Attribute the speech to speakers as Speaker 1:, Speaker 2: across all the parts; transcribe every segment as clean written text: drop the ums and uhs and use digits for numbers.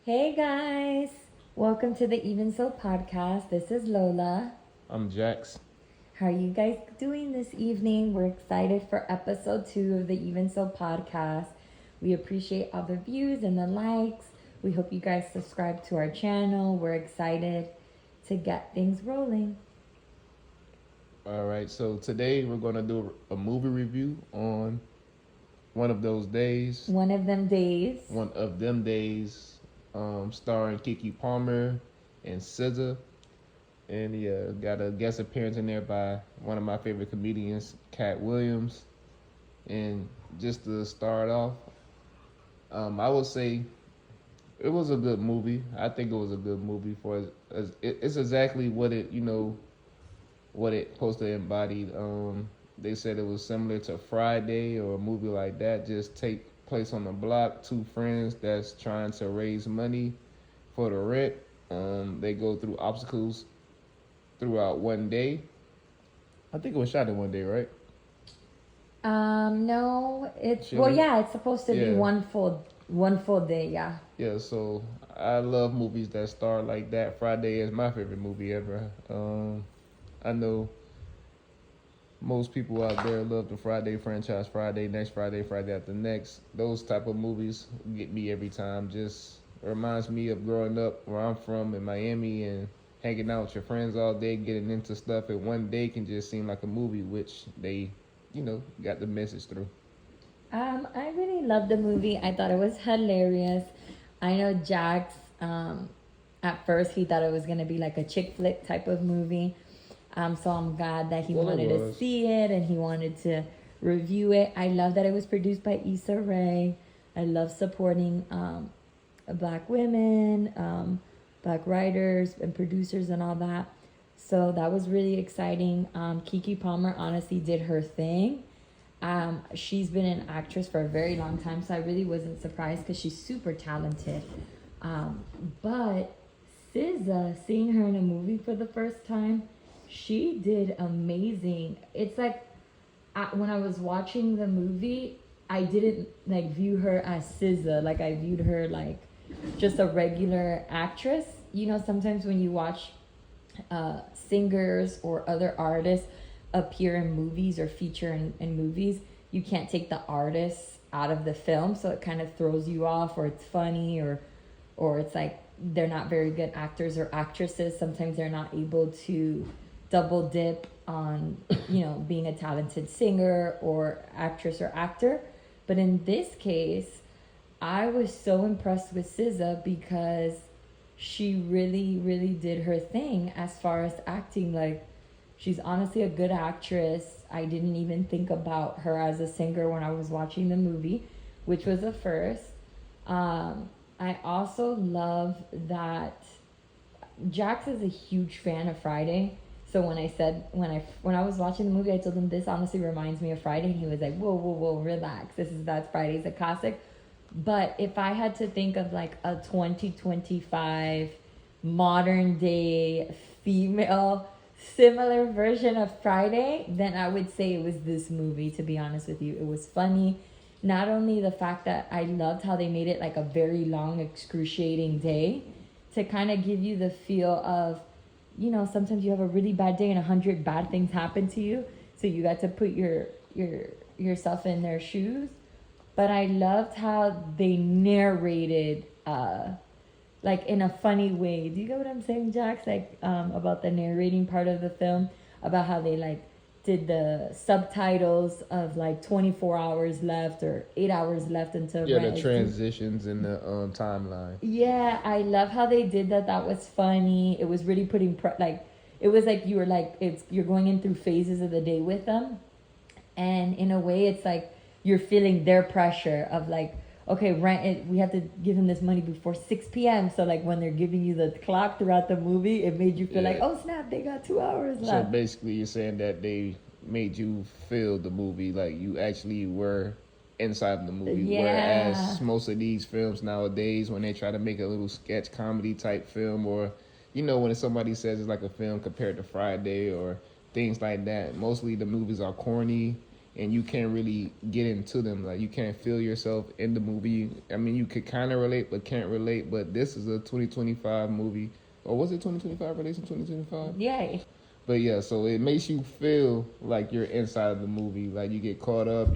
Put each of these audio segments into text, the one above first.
Speaker 1: Hey guys, welcome to the Even So podcast. This is Lola.
Speaker 2: I'm Jax.
Speaker 1: How are you guys doing this evening? We're excited for episode 2 of the Even So podcast. We appreciate all the views and the likes. We hope you guys subscribe to our channel. We're excited to get things rolling.
Speaker 2: All right, so today we're going to do a movie review on One of Those Days.
Speaker 1: One of them days.
Speaker 2: One of Them Days, starring Kiki Palmer and SZA. And yeah, got a guest appearance in there by one of my favorite comedians, Cat Williams. And just to start off, I would say it was a good movie. I think it was a good movie it's exactly what it supposed to embody. They said it was similar to Friday or a movie like that. Just take place on the block. Two friends that's trying to raise money for the rent. They go through obstacles throughout one day. I think it was shot in one day, right?
Speaker 1: No, it's
Speaker 2: Chili?
Speaker 1: yeah, it's supposed to be
Speaker 2: Yeah.
Speaker 1: one full day, yeah.
Speaker 2: Yeah, so I love movies that start like that. Friday is my favorite movie ever. I know most people out there love the Friday franchise, Friday, next Friday, Friday after next. Those type of movies get me every time. Just reminds me of growing up where I'm from in Miami and hanging out with your friends all day, getting into stuff. And one day can just seem like a movie, which they, got the message through.
Speaker 1: I really loved the movie. I thought it was hilarious. I know Jax, at first he thought it was gonna be like a chick flick type of movie. So I'm glad that he
Speaker 2: Well, it
Speaker 1: wanted to
Speaker 2: was.
Speaker 1: see it and he wanted to review it. I love that it was produced by Issa Rae. I love supporting black women, black writers and producers and all that. So that was really exciting. Kiki Palmer honestly did her thing. She's been an actress for a very long time, so I really wasn't surprised because she's super talented. But SZA, seeing her in a movie for the first time, she did amazing. It's like when I was watching the movie, I didn't like view her as SZA. Like I viewed her like just a regular actress. You know, sometimes when you watch singers or other artists appear in movies or feature in movies, you can't take the artists out of the film, so it kind of throws you off, or it's funny, or it's like they're not very good actors or actresses. Sometimes they're not able to double dip on being a talented singer or actress or actor. But in this case, I was so impressed with SZA because she really, really did her thing as far as acting. Like, she's honestly a good actress. I didn't even think about her as a singer when I was watching the movie, which was a first. I also love that Jax is a huge fan of Friday. So when I was watching the movie, I told him this honestly reminds me of Friday, and he was like, "Whoa, whoa, whoa, relax. That's Friday's a classic." But if I had to think of like a 2025 modern day female similar version of Friday, then I would say it was this movie, to be honest with you. It was funny. Not only the fact that I loved how they made it like a very long, excruciating day to kind of give you the feel of, sometimes you have a really bad day and 100 bad things happen to you. So you got to put yourself in their shoes. But I loved how they narrated like in a funny way. Do you get what I'm saying, Jax? Like about the narrating part of the film, about how they like did the subtitles of like 24 hours left or 8 hours left until
Speaker 2: Yeah, the transitions in the timeline.
Speaker 1: Yeah, I love how they did that. That was funny. It was really putting like it was like you were like you're going in through phases of the day with them, and in a way, it's like you're feeling their pressure of like, okay, we have to give him this money before 6 p.m. So like when they're giving you the clock throughout the movie, it made you feel like, oh snap, they got 2 hours
Speaker 2: So
Speaker 1: left.
Speaker 2: basically, you're saying that they made you feel the movie like you actually were inside the movie.
Speaker 1: Yeah.
Speaker 2: Whereas most of these films nowadays, when they try to make a little sketch comedy type film, or when somebody says it's like a film compared to Friday or things like that, mostly the movies are corny and you can't really get into them. Like you can't feel yourself in the movie. I mean, you could kind of relate, but can't relate. But this is a 2025 movie, or was it 2025? Released in 2025?
Speaker 1: Yeah.
Speaker 2: But yeah, so it makes you feel like you're inside of the movie. Like you get caught up.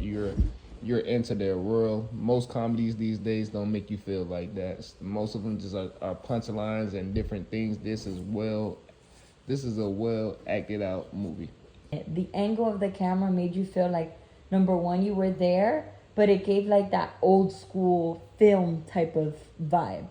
Speaker 2: You're into their world. Most comedies these days don't make you feel like that. Most of them just are punchlines and different things. This is a well acted out movie.
Speaker 1: The angle of the camera made you feel like, number one, you were there, but it gave like that old school film type of vibe.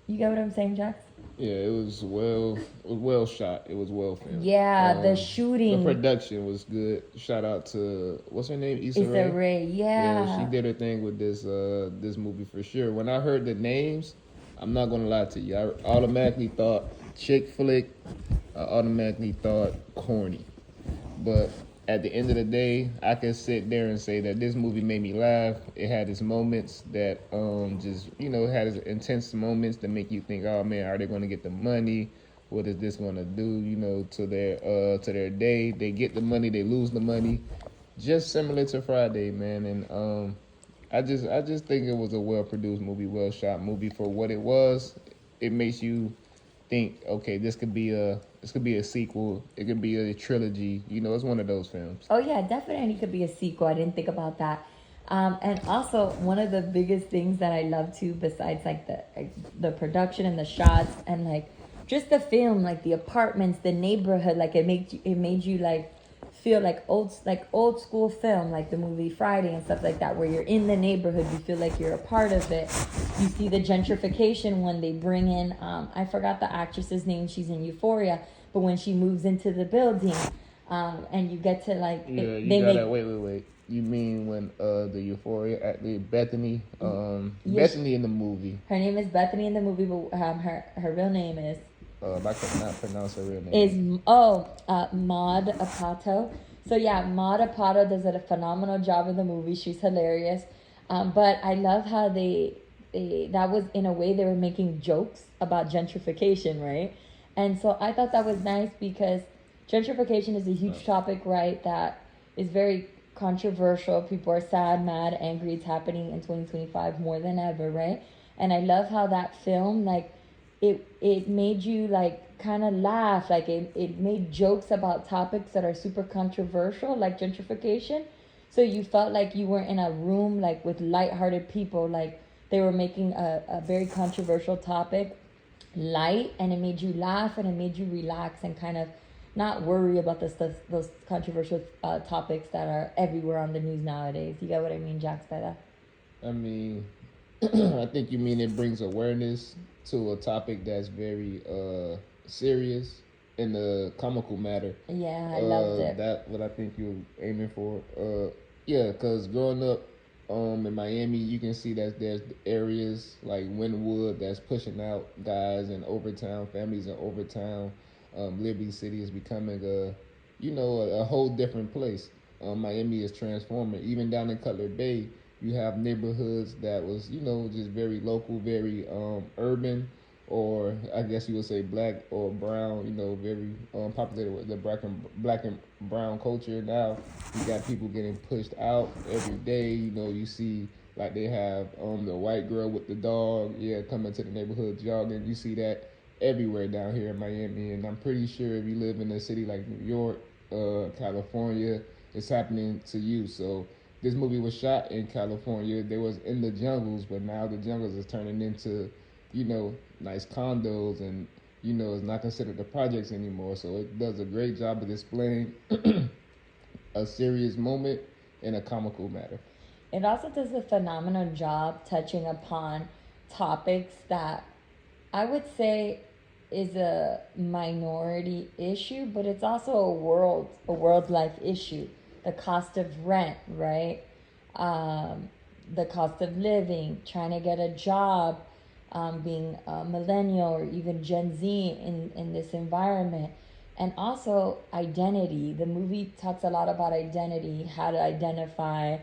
Speaker 1: You get what I'm saying, Jax?
Speaker 2: Yeah, it was well shot. It was well filmed.
Speaker 1: Yeah, the shooting.
Speaker 2: The production was good. Shout out to what's her name, Issa
Speaker 1: Issa
Speaker 2: Rae.
Speaker 1: Rae, yeah.
Speaker 2: She did her thing with this movie for sure. When I heard the names, I'm not gonna lie to you. I automatically thought chick flick. I automatically thought corny. But at the end of the day, I can sit there and say that this movie made me laugh. It had its moments that just had its intense moments that make you think, oh man, are they going to get the money? What is this going to do? To their day. They get the money, they lose the money. Just similar to Friday, man. And I just think it was a well produced movie, well shot movie for what it was. It makes you think, okay, this could be a sequel. It could be a trilogy. It's one of those films.
Speaker 1: Oh yeah, definitely could be a sequel. I didn't think about that. And also one of the biggest things that I love too, besides like the production and the shots and like just the film, like the apartments, the neighborhood, like it made you like feel like old school film, like the movie Friday and stuff like that, where you're in the neighborhood, you feel like you're a part of it. You see the gentrification when they bring in I forgot the actress's name, she's in Euphoria, but when she moves into the building, and you get to like
Speaker 2: wait. You mean when the Euphoria Bethany Bethany in the movie?
Speaker 1: Her name is Bethany in the movie, but her real name is
Speaker 2: I cannot pronounce her real name.
Speaker 1: Is Maud Apatow. So yeah, Maud Apatow does a phenomenal job in the movie. She's hilarious. But I love how they that was, in a way, they were making jokes about gentrification, right? And so I thought that was nice because gentrification is a huge topic, right? That is very controversial. People are sad, mad, angry. It's happening in 2025 more than ever, right? And I love how that film, like, it made you like kind of laugh. Like it made jokes about topics that are super controversial, like gentrification. So you felt like you were in a room like with lighthearted people, like they were making a very controversial topic light, and it made you laugh and it made you relax and kind of not worry about those controversial topics that are everywhere on the news nowadays. You get what I mean, Jax, by that?
Speaker 2: I mean, I think you mean it brings awareness to a topic that's very serious in the comical matter.
Speaker 1: Yeah, I loved it.
Speaker 2: That's what I think you're aiming for. Yeah, because growing up in Miami, you can see that there's areas like Wynwood that's pushing out guys in Overtown, families in Overtown. Liberty City is becoming a whole different place. Miami is transforming. Even down in Cutler Bay, you have neighborhoods that was, just very local, very urban, or I guess you would say black or brown, very populated with the black and brown culture. Now you got people getting pushed out every day. You see like they have the white girl with the dog, coming to the neighborhood jogging. You see that everywhere down here in Miami, and I'm pretty sure if you live in a city like New York, California, it's happening to you. So this movie was shot in California. They was in the jungles, but now the jungles is turning into, nice condos, and it's not considered the projects anymore. So it does a great job of displaying a serious moment in a comical matter.
Speaker 1: It also does a phenomenal job touching upon topics that I would say is a minority issue, but it's also a world life issue. The cost of rent, right? The cost of living, trying to get a job, being a millennial or even Gen Z in this environment. And also identity. The movie talks a lot about identity, how to identify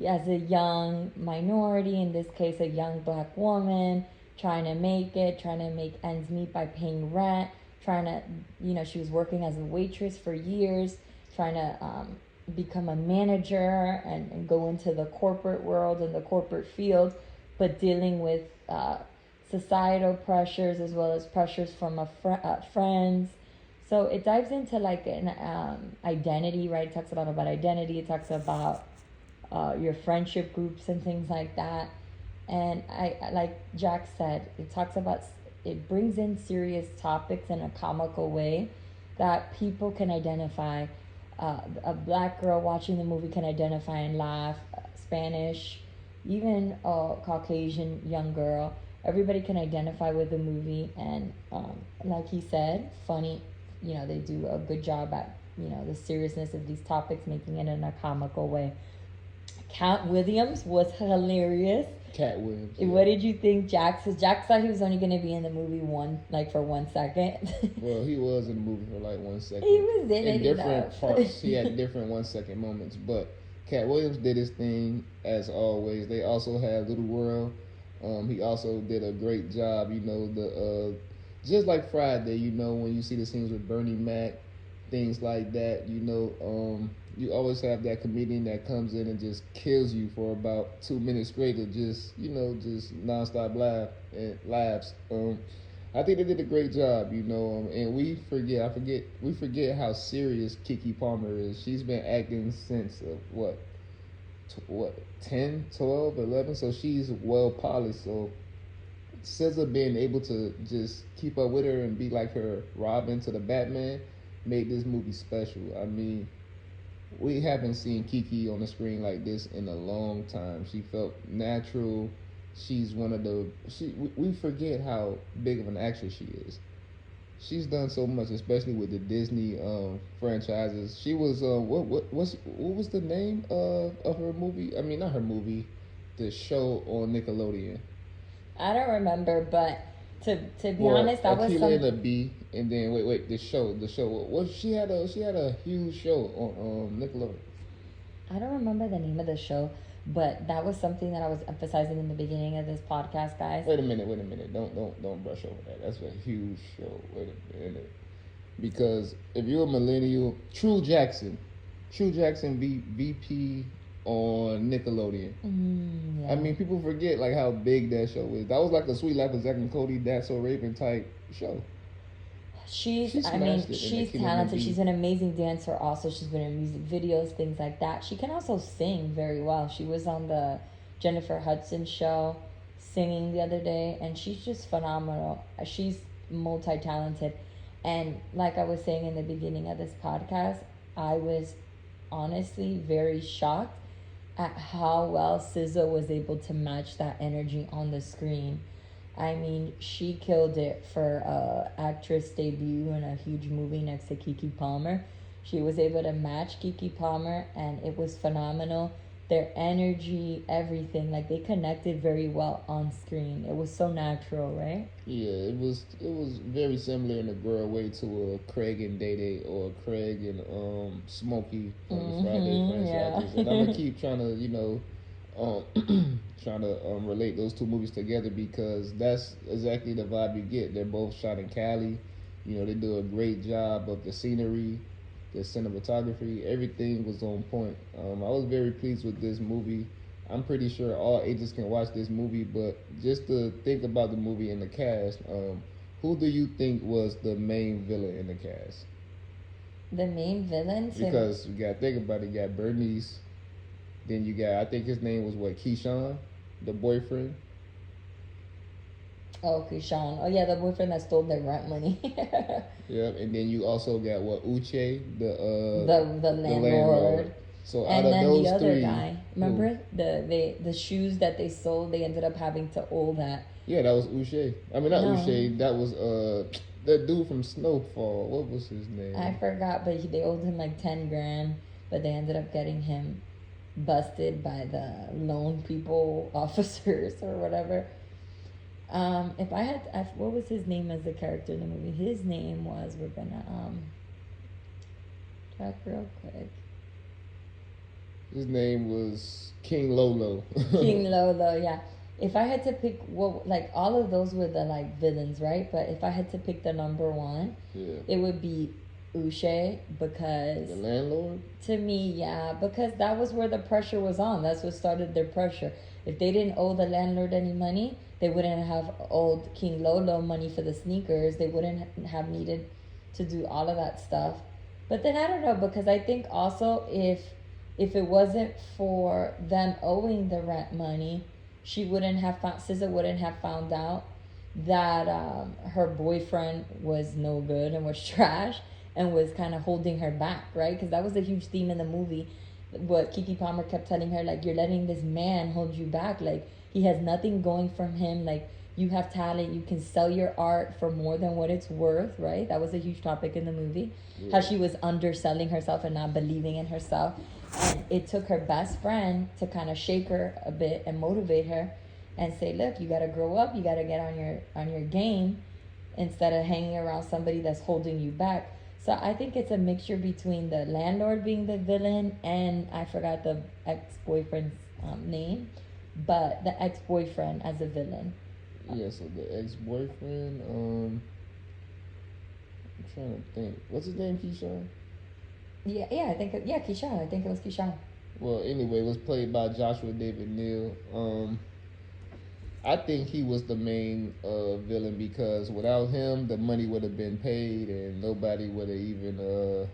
Speaker 1: as a young minority, in this case a young black woman, trying to make ends meet by paying rent, she was working as a waitress for years, trying to become a manager and go into the corporate world and the corporate field, but dealing with societal pressures as well as pressures from friends. So it dives into like an identity, right? It talks about identity. It talks about your friendship groups and things like that. And I like Jack said, it brings in serious topics in a comical way that people can identify. A black girl watching the movie can identify and laugh. Spanish, even a Caucasian young girl, everybody can identify with the movie. And like he said, funny. They do a good job at the seriousness of these topics, making it in a comical way. Cat Williams was hilarious.
Speaker 2: Cat Williams.
Speaker 1: Yeah. What did you think, Jack? So Jack thought he was only going to be in the movie for 1 second.
Speaker 2: Well, he was in the movie for like 1 second.
Speaker 1: He was in
Speaker 2: different parts. He had different 1 second moments, but Cat Williams did his thing as always. They also had Little World. He also did a great job. Just like Friday. When you see the scenes with Bernie Mac, things like that. You always have that comedian that comes in and just kills you for about 2 minutes straight of just nonstop laughs. I think they did a great job, and we forget how serious Keke Palmer is. She's been acting since what 10, 12, 11, so she's well polished. So SZA being able to just keep up with her and be like her Robin to the Batman made this movie special. I mean, we haven't seen Keke on the screen like this in a long time. She felt natural. She's we forget how big of an actress she is. She's done so much, especially with the Disney franchises. She was what was the name of her movie? I mean, not her movie, the show on Nickelodeon.
Speaker 1: I don't remember, but to be honest, that was
Speaker 2: Akilah and the Bee, and then wait, the show. What she had a huge show on Nickelodeon.
Speaker 1: I don't remember the name of the show, but that was something that I was emphasizing in the beginning of this podcast, guys.
Speaker 2: Wait a minute. Don't brush over that. That's a huge show. Wait a minute. Because if you're a millennial, True Jackson VP on Nickelodeon.
Speaker 1: Yeah.
Speaker 2: I mean, people forget like how big that show is. That was like a Sweet Life of Zack and Cody, That's So Raven type show.
Speaker 1: She's talented. She's an amazing dancer also. She's been in music videos, things like that. She can also sing very well. She was on the Jennifer Hudson show singing the other day, and she's just phenomenal. She's multi-talented. And like I was saying in the beginning of this podcast, I was honestly very shocked at how well SZA was able to match that energy on the screen. I mean, she killed it for actress debut in a huge movie next to Keke Palmer. She was able to match Keke Palmer, and it was phenomenal. Their energy, everything, like they connected very well on screen. It was so natural, right?
Speaker 2: Yeah, it was very similar in a girl way to Craig and Day Day or Craig and Smokey from the Friday franchises. Yeah. And I'm gonna keep trying to relate those two movies together because that's exactly the vibe you get. They're both shot in Cali. They do a great job of the scenery, the cinematography, everything was on point. I was very pleased with this movie. I'm pretty sure all ages can watch this movie, but just to think about the movie and the cast, who do you think was the main villain in the cast?
Speaker 1: The main villain?
Speaker 2: Because you got to think about it. You got Bernice. Then you got, I think his name was Keyshawn, the boyfriend.
Speaker 1: Oh, Keyshawn. Oh, yeah, the boyfriend that stole their rent money.
Speaker 2: Yep, and then you also got Uche, the
Speaker 1: landlord.
Speaker 2: So
Speaker 1: and
Speaker 2: out of
Speaker 1: then
Speaker 2: those
Speaker 1: the other
Speaker 2: three,
Speaker 1: guy, remember the shoes that they sold? They ended up having to owe that.
Speaker 2: Yeah, that was Uche. I mean, not Uche. That was that dude from Snowfall. What was his name?
Speaker 1: I forgot, but they owed him like $10,000, but they ended up getting him busted by the loan people officers or whatever. If I had, what was his name as the character in the movie? His name was, we're gonna check real quick.
Speaker 2: His name was King Lolo.
Speaker 1: King Lolo, yeah. If I had to pick, all of those were the villains, right? But if I had to pick the number one, it would be Uche because
Speaker 2: The landlord.
Speaker 1: to me, yeah, because that was where the pressure was on. That's what started their pressure. If they didn't owe the landlord any money, they wouldn't have owed King Lolo money for the sneakers. They wouldn't have needed to do all of that stuff. But then I don't know because I think also if it wasn't for them owing the rent money, she wouldn't have found SZA wouldn't have found out that her boyfriend was no good and was trash and was kind of holding her back, right? Because that was a huge theme in the movie. What Kiki Palmer kept telling her, like, you're letting this man hold you back. Like, he has nothing going from him. Like, you have talent. You can sell your art for more than what it's worth, right? That was a huge topic in the movie.
Speaker 2: Yeah.
Speaker 1: How she was underselling herself and not believing in herself. And it took her best friend to kind of shake her a bit and motivate her and say, look, you got to grow up. You got to get on your game instead of hanging around somebody that's holding you back. So I think it's a mixture between the landlord being the villain and I forgot the ex-boyfriend's name, but the ex-boyfriend as a villain.
Speaker 2: Yeah, so the ex-boyfriend, I'm trying to think. What's his name, Keyshawn?
Speaker 1: Yeah, I think Keyshawn. I think it was Keyshawn.
Speaker 2: Well, anyway, it was played by Joshua David Neal. I think he was the main villain because without him, the money would have been paid and nobody would have even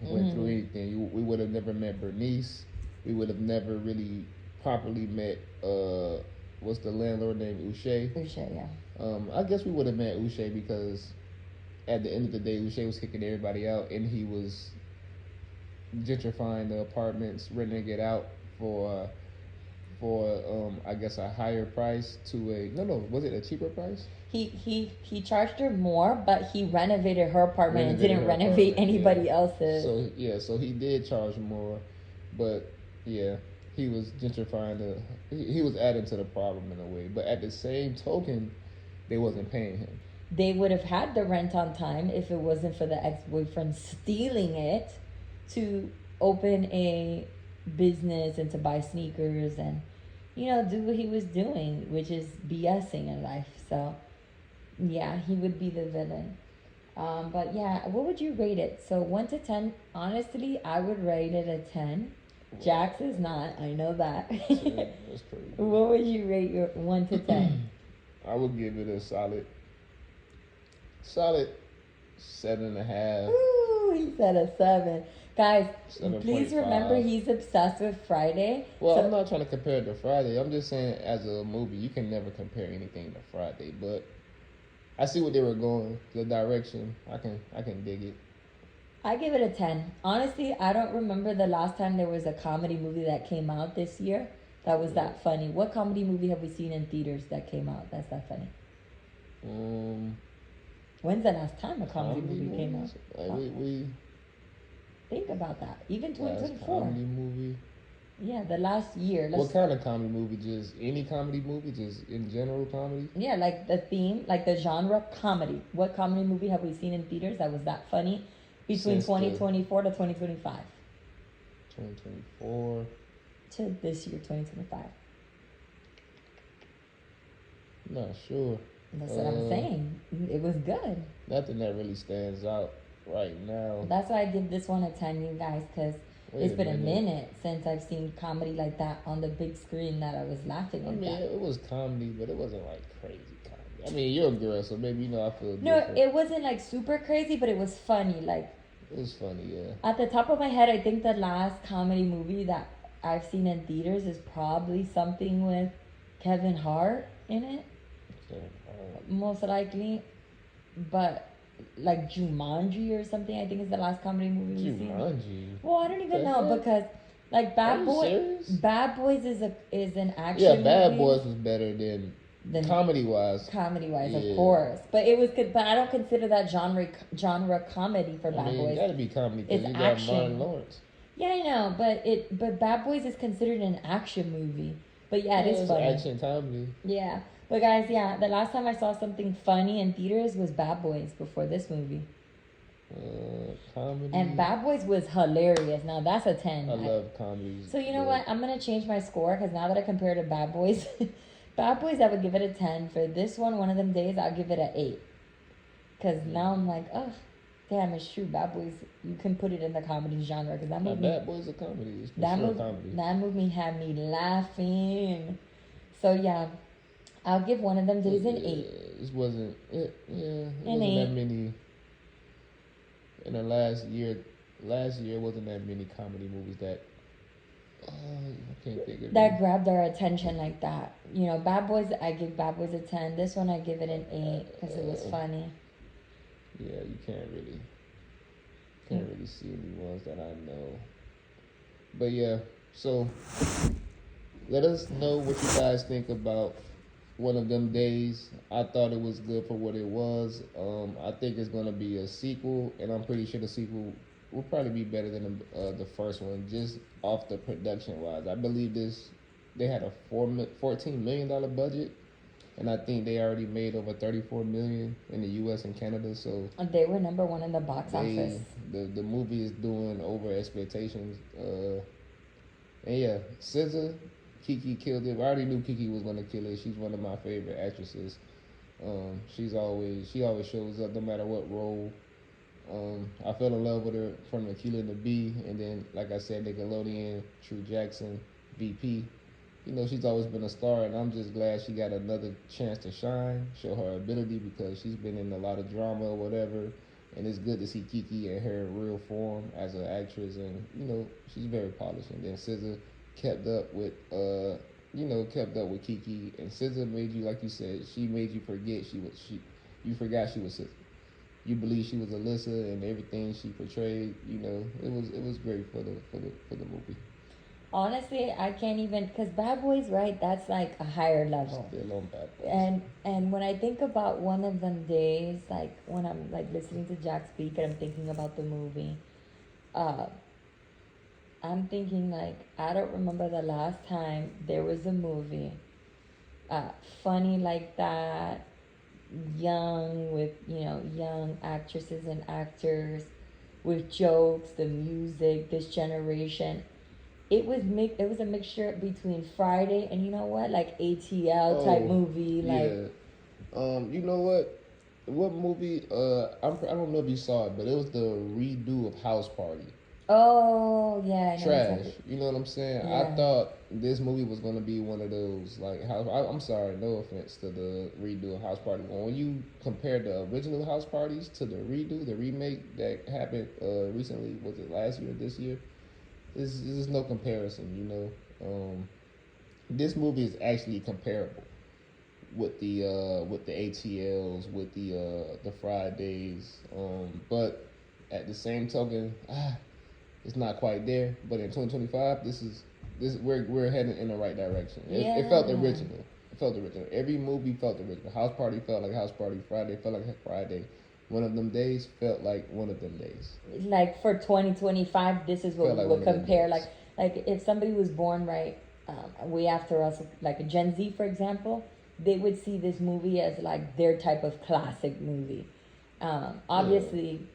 Speaker 2: went through anything. We would have never met Bernice. We would have never really properly met, what's the landlord named Uche?
Speaker 1: Uche, yeah.
Speaker 2: I guess we would have met Uche because at the end of the day, Uche was kicking everybody out and he was gentrifying the apartments, renting it out for I guess a higher price to was it a cheaper price?
Speaker 1: He charged her more, but he renovated her apartment and didn't renovate anybody else's.
Speaker 2: So he did charge more, but yeah, he was gentrifying he was adding to the problem in a way. But at the same token, they wasn't paying him.
Speaker 1: They would have had the rent on time if it wasn't for the ex-boyfriend stealing it to open a business and to buy sneakers and do what he was doing, which is BSing in life. So yeah, he would be the villain. But yeah, what would you rate it? So 1 to 10, honestly, I would rate it a 10. Jax is not, I know that.
Speaker 2: That's crazy.
Speaker 1: What would you rate your 1 to 10?
Speaker 2: I would give it a solid 7.5.
Speaker 1: Ooh, he said a 7. Guys,
Speaker 2: 7.5.
Speaker 1: please remember he's obsessed with Friday.
Speaker 2: Well,
Speaker 1: so,
Speaker 2: I'm not trying to compare it to Friday. I'm just saying, as a movie, you can never compare anything to Friday. But I see what they were going, the direction. I can dig it.
Speaker 1: I give it a 10. Honestly, I don't remember the last time there was a comedy movie that came out this year that was that funny. What comedy movie have we seen in theaters that came out that's that funny? When's the last time a comedy movie came out?
Speaker 2: We
Speaker 1: think about that. Even 2024.
Speaker 2: Comedy movie.
Speaker 1: Yeah, the last year.
Speaker 2: What kind of comedy movie? Just any comedy movie? Just in general comedy?
Speaker 1: Yeah, like the theme, like the genre comedy. What comedy movie have we seen in theaters that was that funny between 2024 to 2025?
Speaker 2: 2024
Speaker 1: to this year, 2025.
Speaker 2: Not sure.
Speaker 1: That's what I'm saying. It was good.
Speaker 2: Nothing that really stands out right now.
Speaker 1: That's why I give this one a 10, you guys, because it's been a minute since I've seen comedy like that on the big screen that I was laughing at.
Speaker 2: It was comedy, but it wasn't like crazy comedy. I mean, you're a girl, so maybe I feel different.
Speaker 1: No, it wasn't like super crazy, but it was funny. Like,
Speaker 2: it was funny, yeah.
Speaker 1: At the top of my head, I think the last comedy movie that I've seen in theaters is probably something with Kevin Hart in it. Most likely. But like Jumanji or something, I think is the last comedy movie we've seen.
Speaker 2: Jumanji?
Speaker 1: Well, I don't even know because like Bad Boys is an action movie.
Speaker 2: Yeah, Bad Boys was better than comedy wise.
Speaker 1: Comedy wise, of course. But it was good. But I don't consider that genre comedy for Bad Boys.
Speaker 2: It gotta be comedy because you got Martin Lawrence.
Speaker 1: Yeah, I know, but Bad Boys is considered an action movie. But yeah, it is funny.
Speaker 2: Action comedy.
Speaker 1: Yeah. But guys, yeah, the last time I saw something funny in theaters was Bad Boys before this movie.
Speaker 2: Comedy.
Speaker 1: And Bad Boys was hilarious. Now that's a 10.
Speaker 2: I love comedies.
Speaker 1: So you know what? I'm going to change my score because now that I compare to Bad Boys, Bad Boys, I would give it a 10. For this one of them days, I'll give it an 8. Because now I'm like, ugh. Damn, it's true. Bad Boys, you can put it in the comedy genre because that
Speaker 2: Now,
Speaker 1: movie,
Speaker 2: Bad Boys a comedy. It's for sure comedy.
Speaker 1: that movie had me laughing. So yeah, I'll give one of them days an 8.
Speaker 2: It wasn't. It
Speaker 1: An
Speaker 2: wasn't
Speaker 1: 8.
Speaker 2: that many. In the last year, wasn't that many comedy movies that. I can't think of
Speaker 1: That
Speaker 2: it.
Speaker 1: grabbed our attention like that. You know, Bad Boys, I give Bad Boys a 10. This one, I give it an 8 because it was funny.
Speaker 2: Yeah, you can't really see any ones that I know. But yeah, so let us know what you guys think about One of Them Days. I thought it was good for what it was. I think it's gonna be a sequel, and I'm pretty sure the sequel will probably be better than the first one, just off the production wise. I believe they had a $14 million budget, and I think they already made over 34 million in the U.S. and Canada. So
Speaker 1: They were number one in the box office.
Speaker 2: the movie is doing over expectations. And yeah, SZA, Kiki killed it. I already knew Kiki was gonna kill it. She's one of my favorite actresses. She always shows up no matter what role. I fell in love with her from The Killer and the Bee, and then like I said, Nickelodeon, True Jackson, VP. You know, she's always been a star, and I'm just glad she got another chance to shine, show her ability, because she's been in a lot of drama or whatever. And it's good to see Kiki in her real form as an actress, and you know she's very polished. And then SZA kept up with Kiki, and SZA made you, like you said, she made you forget you forgot she was SZA. You believe she was Alyssa, and everything she portrayed. You know, it was great for the movie.
Speaker 1: Honestly, I can't even, because Bad Boys, right? That's like a higher level.
Speaker 2: Still on Bad Boys.
Speaker 1: And when I think about One of Them Days, like when I'm like listening to Jack speak and I'm thinking about the movie, I'm thinking like I don't remember the last time there was a movie, funny like that, young with young actresses and actors, with jokes, the music, this generation. It was a mixture between Friday and you know what, like ATL type movie, like
Speaker 2: you know what? What movie? I don't know if you saw it, but it was the redo of House Party.
Speaker 1: oh yeah, I know
Speaker 2: Trash.
Speaker 1: exactly.
Speaker 2: You know what I'm saying?
Speaker 1: Yeah.
Speaker 2: I thought this movie was gonna be one of those like I'm sorry, no offense to the redo of House Party. When you compare the original House Parties to the remake that happened recently, was it last year or this year? There's no comparison. You know, this movie is actually comparable with the ATLs, with the Fridays. But at the same token, it's not quite there. But in 2025, we're heading in the right direction. It felt original. It felt original. Every movie felt original. House Party felt like House Party. Friday felt like Friday. One of Them Days felt like One of Them Days.
Speaker 1: Like for 2025, this is what we would compare. Like if somebody was born right way after us, like a Gen Z, for example, they would see this movie as like their type of classic movie. Obviously,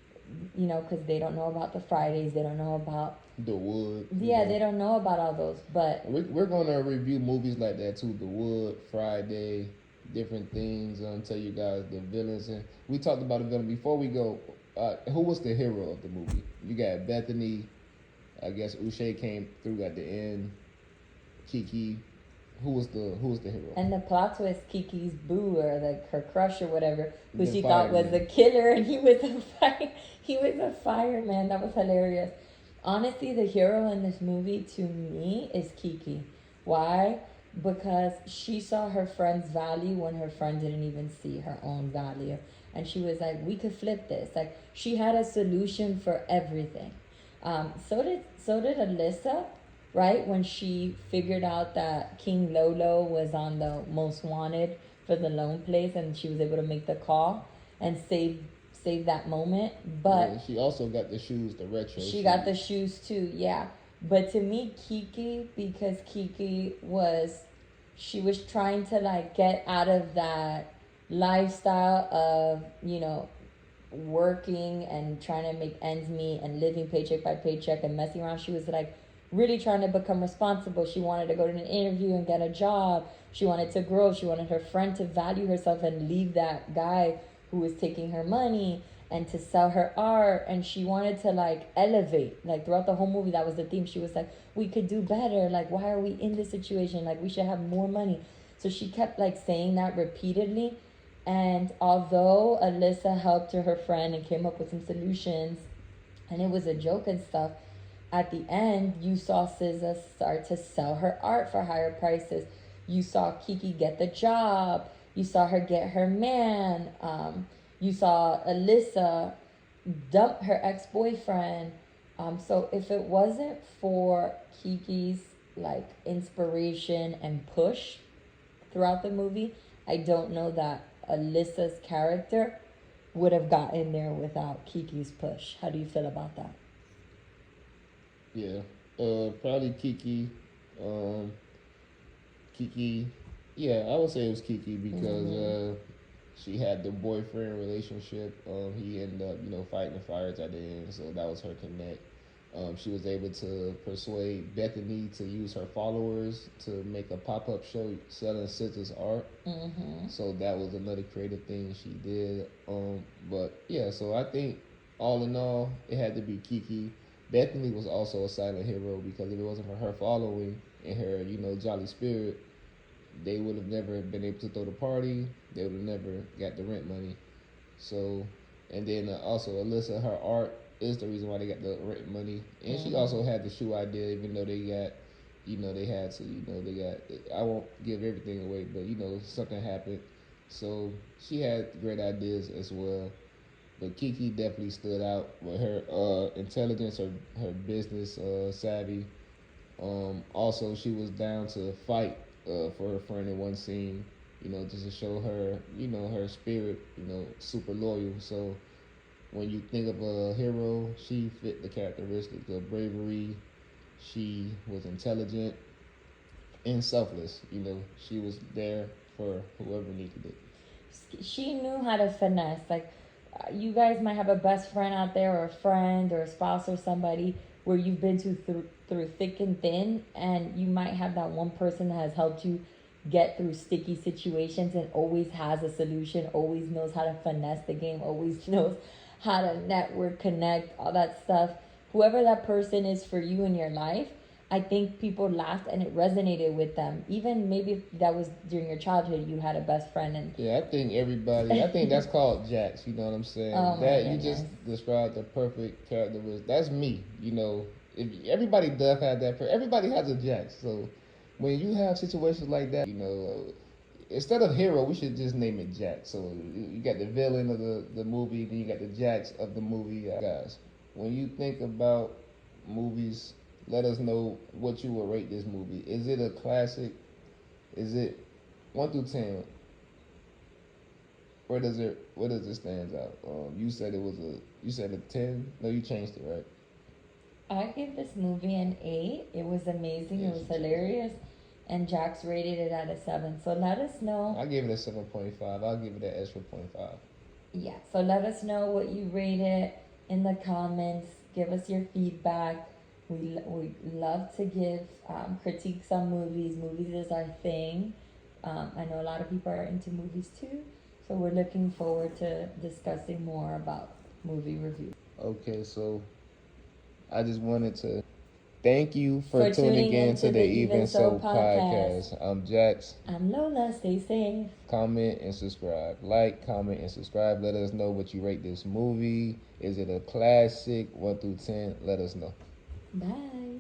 Speaker 1: you know, because they don't know about the Fridays, they don't know about
Speaker 2: The Wood.
Speaker 1: Yeah, they don't know about all those, but
Speaker 2: we're going to review movies like that too. The Wood, Friday, different things. Tell you guys the villains, and we talked about the villain before we go. Who was the hero of the movie? You got Bethany. I guess Uche came through at the end. Kiki. Who was the hero?
Speaker 1: And the plot twist, Kiki's boo or like her crush or whatever, who
Speaker 2: The
Speaker 1: she thought was
Speaker 2: fireman.
Speaker 1: the killer, and he was a fireman. That was hilarious. Honestly, the hero in this movie to me is Kiki. Why? Because she saw her friend's value when her friend didn't even see her own value, and she was like, "We could flip this." Like she had a solution for everything. So did Alyssa, right? When she figured out that King Lolo was on the most wanted for the loan place, and she was able to make the call and save that moment. But
Speaker 2: Yeah, she also got the shoes, the retro.
Speaker 1: she got the shoes too, yeah. But to me, Kiki, because she was trying to like get out of that lifestyle of, you know, working and trying to make ends meet and living paycheck by paycheck and messing around. She was like really trying to become responsible. She wanted to go to an interview and get a job. She wanted to grow. She wanted her friend to value herself and leave that guy who was taking her money. and to sell her art, and she wanted to like elevate, like throughout the whole movie that was the theme. She was like, we could do better, like why are we in this situation, like we should have more money. So she kept like saying that repeatedly. And although Alyssa helped her friend and came up with some solutions, and it was a joke and stuff, at the end you saw SZA start to sell her art for higher prices. You saw Kiki get the job. You saw her get her man. You saw Alyssa dump her ex-boyfriend. So if it wasn't for Kiki's like inspiration and push throughout the movie, I don't know that Alyssa's character would have gotten there without Kiki's push. How do you feel about that?
Speaker 2: Yeah, probably Kiki. Um, Kiki, yeah, I would say it was Kiki because she had the boyfriend relationship. He ended up, fighting the fires at the end, so that was her connect. She was able to persuade Bethany to use her followers to make a pop up show selling SZA's art. So that was another creative thing she did. But yeah, so I think all in all, it had to be Kiki. Bethany was also a silent hero because if it wasn't for her following and her, jolly spirit, they would have never been able to throw the party. They would have never got the rent money. So, and then also Alyssa, her art is the reason why they got the rent money, and she also had the shoe idea. Even though they got, they had to, they got. I won't give everything away, but something happened. So she had great ideas as well. But Kiki definitely stood out with her intelligence, her business savvy. Also, she was down to fight for her friend in one scene, just to show her, her spirit, super loyal. So when you think of a hero, she fit the characteristics of bravery. She was intelligent and selfless. She was there for whoever needed it.
Speaker 1: She knew how to finesse. Like, you guys might have a best friend out there, or a friend, or a spouse, or somebody where you've been through thick and thin, and you might have that one person that has helped you get through sticky situations and always has a solution, always knows how to finesse the game, always knows how to network, connect, all that stuff. Whoever that person is for you in your life, I think people laughed and it resonated with them. Even maybe if that was during your childhood, you had a best friend, and
Speaker 2: yeah, I think everybody. I think that's called Jax. You know what I'm saying?
Speaker 1: Oh,
Speaker 2: that you just described the perfect characteristic. That's me. If everybody does have that. Everybody has a Jax. So when you have situations like that, instead of hero, we should just name it Jax. So you got the villain of the movie, then you got the Jax of the movie. Guys, when you think about movies, let us know what you would rate this movie. Is it a classic? Is it 1 through 10? Where does it stand out? You said you said a 10. No, you changed it, right?
Speaker 1: I give this movie an 8. It was amazing. It was hilarious. And Jax rated it at a 7. So let us know.
Speaker 2: I gave it a 7.5. I'll give it an extra 0.5.
Speaker 1: Yeah, so let us know what you rate it in the comments. Give us your feedback. We love to give critiques on movies. Movies is our thing. I know a lot of people are into movies too. So we're looking forward to discussing more about movie reviews.
Speaker 2: Okay, so I just wanted to thank you for tuning in to the Even So podcast. I'm Jax.
Speaker 1: I'm Lola. Stay safe.
Speaker 2: Comment and subscribe. Like, comment, and subscribe. Let us know what you rate this movie. Is it a classic? 1 through 10? Let us know.
Speaker 1: Bye.